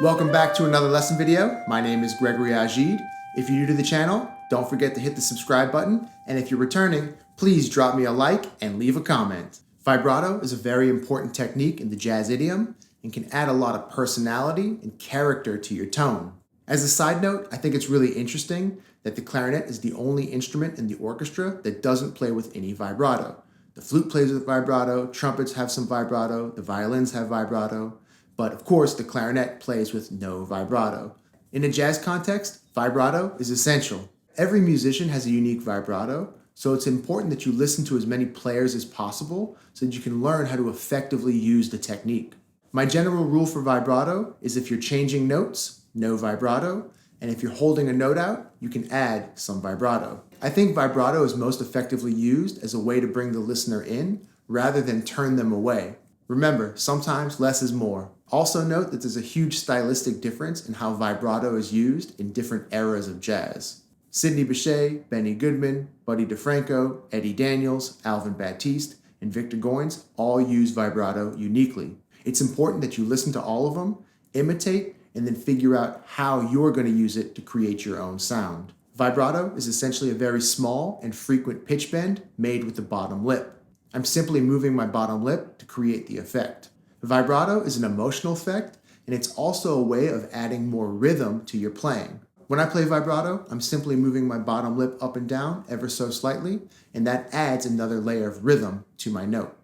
Welcome back to another lesson video. My name is Gregory Agid. If you're new to the channel, don't forget to hit the subscribe button. And if you're returning, please drop me a like and leave a comment. Vibrato is a very important technique in the jazz idiom and can add a lot of personality and character to your tone. As a side note, I think it's really interesting that the clarinet is the only instrument in the orchestra that doesn't play with any vibrato. The flute plays with vibrato, trumpets have some vibrato, the violins have vibrato, but of course the clarinet plays with no vibrato. In a jazz context, vibrato is essential. Every musician has a unique vibrato, so it's important that you listen to as many players as possible so that you can learn how to effectively use the technique. My general rule for vibrato is if you're changing notes, no vibrato, and if you're holding a note out, you can add some vibrato. I think vibrato is most effectively used as a way to bring the listener in rather than turn them away. Remember, sometimes less is more. Also note that there's a huge stylistic difference in how vibrato is used in different eras of jazz. Sidney Bechet, Benny Goodman, Buddy DeFranco, Eddie Daniels, Alvin Baptiste, and Victor Goines all use vibrato uniquely. It's important that you listen to all of them, imitate, and then figure out how you're going to use it to create your own sound. Vibrato is essentially a very small and frequent pitch bend made with the bottom lip. I'm simply moving my bottom lip to create the effect. Vibrato is an emotional effect, and it's also a way of adding more rhythm to your playing. When I play vibrato, I'm simply moving my bottom lip up and down ever so slightly, and that adds another layer of rhythm to my note.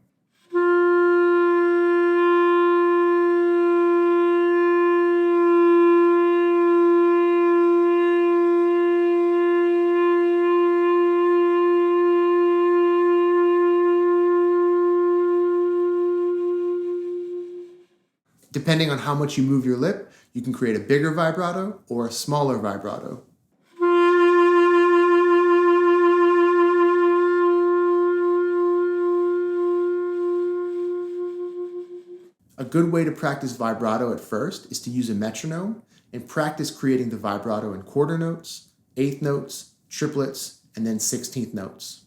Depending on how much you move your lip, you can create a bigger vibrato or a smaller vibrato. A good way to practice vibrato at first is to use a metronome and practice creating the vibrato in quarter notes, eighth notes, triplets, and then 16th notes.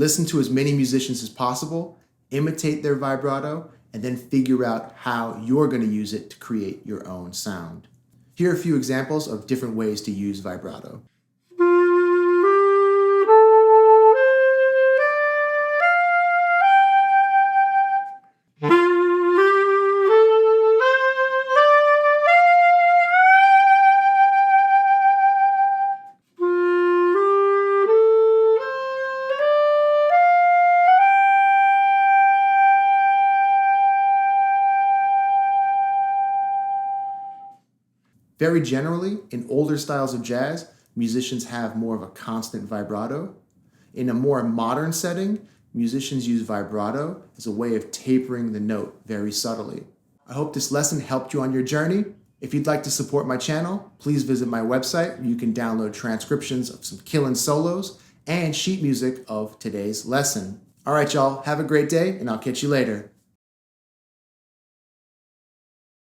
Listen to as many musicians as possible, imitate their vibrato, and then figure out how you're going to use it to create your own sound. Here are a few examples of different ways to use vibrato. Very generally, in older styles of jazz, musicians have more of a constant vibrato. In a more modern setting, musicians use vibrato as a way of tapering the note very subtly. I hope this lesson helped you on your journey. If you'd like to support my channel, please visit my website where you can download transcriptions of some killin' solos and sheet music of today's lesson. All right, y'all, have a great day, and I'll catch you later.